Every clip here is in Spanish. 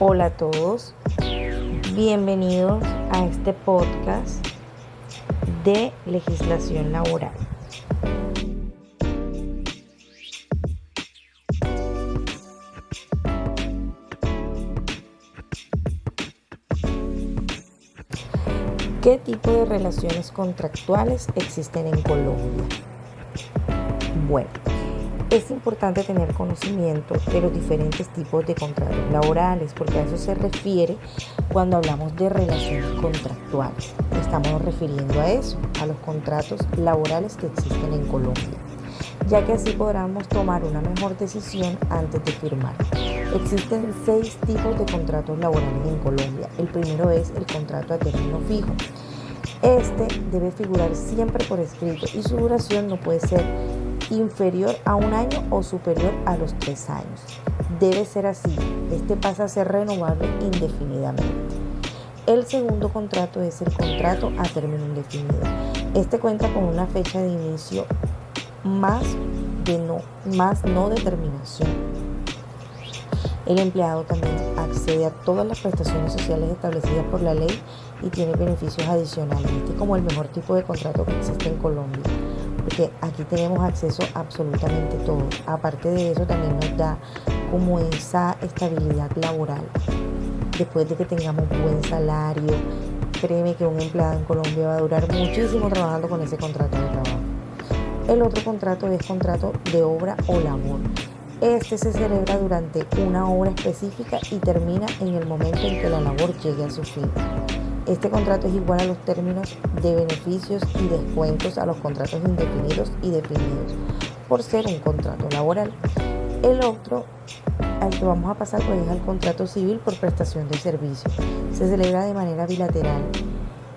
Hola a todos, bienvenidos a este podcast de legislación laboral. ¿Qué tipo de relaciones contractuales existen en Colombia? Bueno, es importante tener conocimiento de los diferentes tipos de contratos laborales, porque a eso se refiere cuando hablamos de relaciones contractuales. Estamos refiriendo a eso, a los contratos laborales que existen en Colombia, ya que así podremos tomar una mejor decisión antes de firmar. Existen 6 tipos de contratos laborales en Colombia. El primero es el contrato a término fijo. Este debe figurar siempre por escrito y su duración no puede ser inferior a 1 año o superior a los 3 años. Debe ser así. Este pasa a ser renovable indefinidamente. El segundo contrato es el contrato a término indefinido. Este cuenta con una fecha de inicio más no de terminación. El empleado también accede a todas las prestaciones sociales establecidas por la ley y tiene beneficios adicionales. Este es como el mejor tipo de contrato que existe en Colombia, porque aquí tenemos acceso a absolutamente todo. Aparte de eso, también nos da como esa estabilidad laboral. Después de que tengamos buen salario, créeme que un empleado en Colombia va a durar muchísimo trabajando con ese contrato de trabajo. El otro contrato es contrato de obra o labor. Este se celebra durante una hora específica y termina en el momento en que la labor llegue a su fin. Este contrato es igual a los términos de beneficios y descuentos a los contratos indefinidos y definidos, por ser un contrato laboral. El otro al que vamos a pasar pues es al contrato civil por prestación de servicios. Se celebra de manera bilateral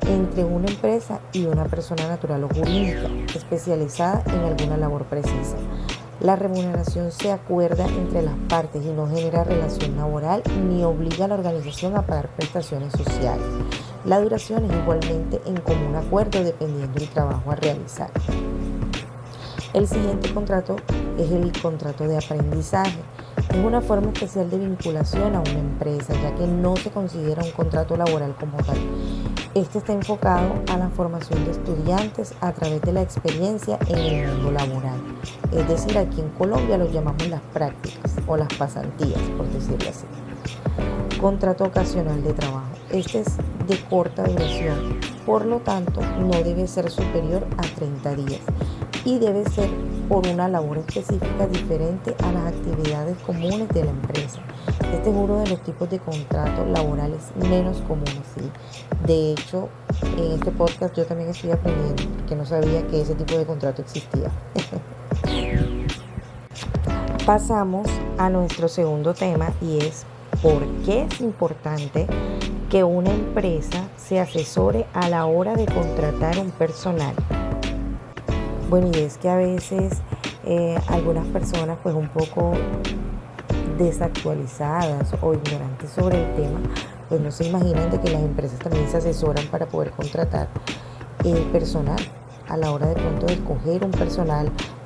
entre una empresa y una persona natural o jurídica especializada en alguna labor precisa. La remuneración se acuerda entre las partes y no genera relación laboral ni obliga a la organización a pagar prestaciones sociales. La duración es igualmente en común acuerdo dependiendo del trabajo a realizar. El siguiente contrato es el contrato de aprendizaje. Es una forma especial de vinculación a una empresa, ya que no se considera un contrato laboral como tal. Este está enfocado a la formación de estudiantes a través de la experiencia en el mundo laboral. Es decir, aquí en Colombia lo llamamos las prácticas o las pasantías, por decirlo así. Contrato ocasional de trabajo. Este es de corta duración, por lo tanto no debe ser superior a 30 días y debe ser por una labor específica diferente a las actividades comunes de la empresa. Este es uno de los tipos de contratos laborales menos comunes, ¿sí? De hecho, en este podcast yo también estoy aprendiendo, porque no sabía que ese tipo de contrato existía. Pasamos a nuestro segundo tema y es ¿por qué es importante que una empresa se asesore a la hora de contratar un personal? Bueno, y es que a veces algunas personas pues un poco desactualizadas o ignorantes sobre el tema, pues no se imaginan de que las empresas también se asesoran para poder contratar personal a la hora de pronto de escoger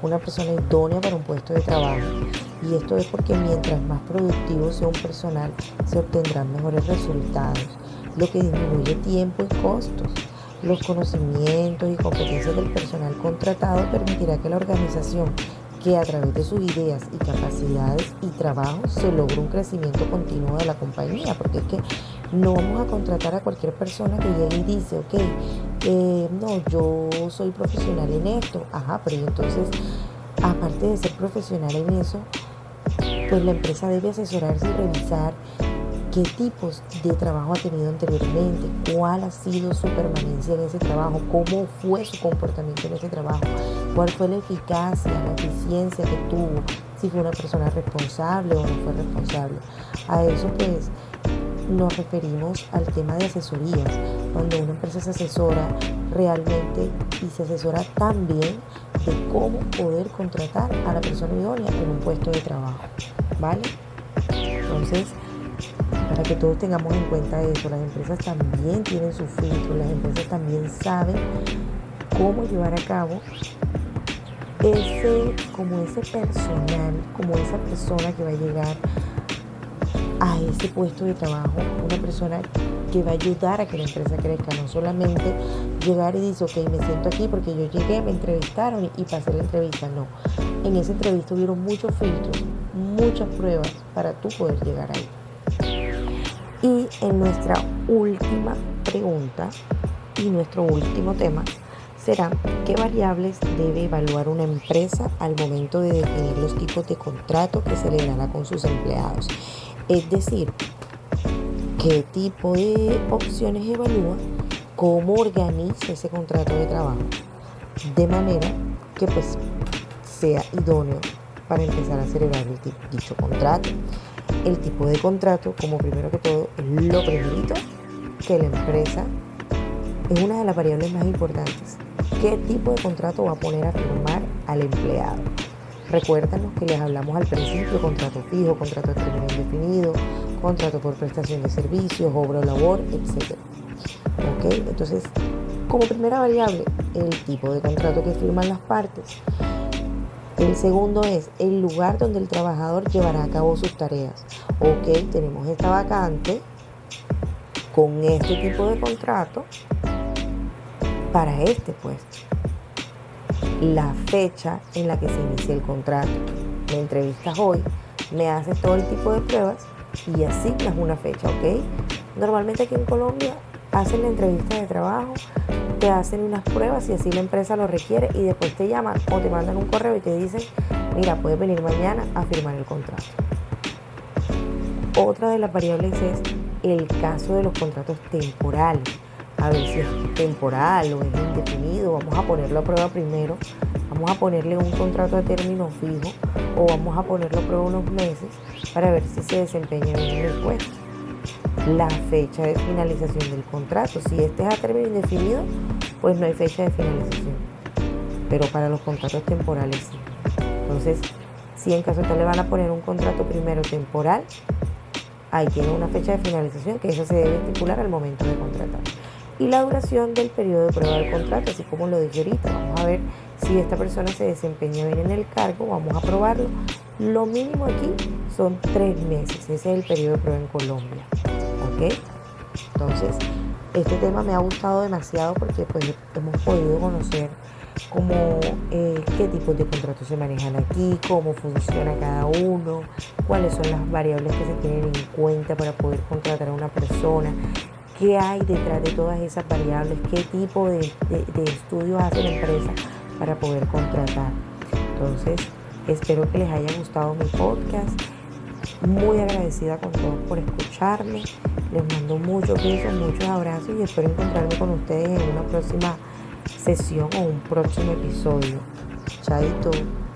una persona idónea para un puesto de trabajo. Y esto es porque mientras más productivo sea un personal, se obtendrán mejores resultados, lo que disminuye tiempo y costos. Los conocimientos y competencias del personal contratado permitirá que la organización, que a través de sus ideas y capacidades y trabajo se logre un crecimiento continuo de la compañía, porque es que no vamos a contratar a cualquier persona que llegue y dice, no, yo soy profesional en esto, pero entonces, aparte de ser profesional en eso, pues la empresa debe asesorarse y revisar qué tipos de trabajo ha tenido anteriormente, cuál ha sido su permanencia en ese trabajo, cómo fue su comportamiento en ese trabajo, cuál fue la eficacia, la eficiencia que tuvo, si fue una persona responsable o no fue responsable. A eso pues nos referimos al tema de asesorías, cuando una empresa se asesora realmente y se asesora también de cómo poder contratar a la persona idónea en un puesto de trabajo, ¿vale? Entonces, para que todos tengamos en cuenta eso, las empresas también tienen sus filtros, las empresas también saben cómo llevar a cabo ese personal, como esa persona que va a llegar a ese puesto de trabajo, una persona que va a ayudar a que la empresa crezca, no solamente llegar y dice, ok, me siento aquí porque yo llegué, me entrevistaron y pasé la entrevista. No, en esa entrevista hubieron muchos filtros, muchas pruebas para tú poder llegar ahí. Y en nuestra última pregunta y nuestro último tema será: ¿qué variables debe evaluar una empresa al momento de definir los tipos de contrato que celebrará con sus empleados? Es decir, ¿qué tipo de opciones evalúa? ¿Cómo organiza ese contrato de trabajo? De manera que pues sea idóneo para empezar a celebrar dicho contrato. El tipo de contrato, como primero que todo, es lo primerito que la empresa es una de las variables más importantes. ¿Qué tipo de contrato va a poner a firmar al empleado? Recuerden los que les hablamos al principio: contrato fijo, contrato a término indefinido, contrato por prestación de servicios, obra o labor, etc. ¿Ok? Entonces, como primera variable, el tipo de contrato que firman las partes. El segundo es el lugar donde el trabajador llevará a cabo sus tareas. Ok, tenemos esta vacante con este tipo de contrato para este puesto. La fecha en la que se inicia el contrato. Me entrevistas hoy, me haces todo el tipo de pruebas y asignas una fecha, ¿ok? Normalmente aquí en Colombia hacen la entrevista de trabajo, te hacen unas pruebas y así la empresa lo requiere y después te llaman o te mandan un correo y te dicen, mira, puedes venir mañana a firmar el contrato. Otra de las variables es el caso de los contratos temporales. A ver si es temporal o es indefinido. Vamos a ponerlo a prueba primero. Vamos a ponerle un contrato a término fijo o vamos a ponerlo a prueba unos meses para ver si se desempeña bien en el puesto. La fecha de finalización del contrato. Si este es a término indefinido, pues no hay fecha de finalización. Pero para los contratos temporales sí. Entonces, si en caso tal le van a poner un contrato primero temporal, ahí tiene una fecha de finalización que eso se debe estipular al momento de contratar. Y la duración del periodo de prueba del contrato, así como lo dije ahorita, vamos a ver si esta persona se desempeña bien en el cargo, vamos a probarlo. Lo mínimo aquí son 3 meses, ese es el periodo de prueba en Colombia, ¿ok? Entonces, este tema me ha gustado demasiado porque pues hemos podido conocer qué tipos de contratos se manejan aquí, cómo funciona cada uno, cuáles son las variables que se tienen en cuenta para poder contratar a una persona, qué hay detrás de todas esas variables, qué tipo de estudios hace la empresa para poder contratar. Entonces, espero que les haya gustado mi podcast. Muy agradecida con todos por escucharme. Les mando muchos besos, muchos abrazos y espero encontrarme con ustedes en una próxima sesión o un próximo episodio. Chaito.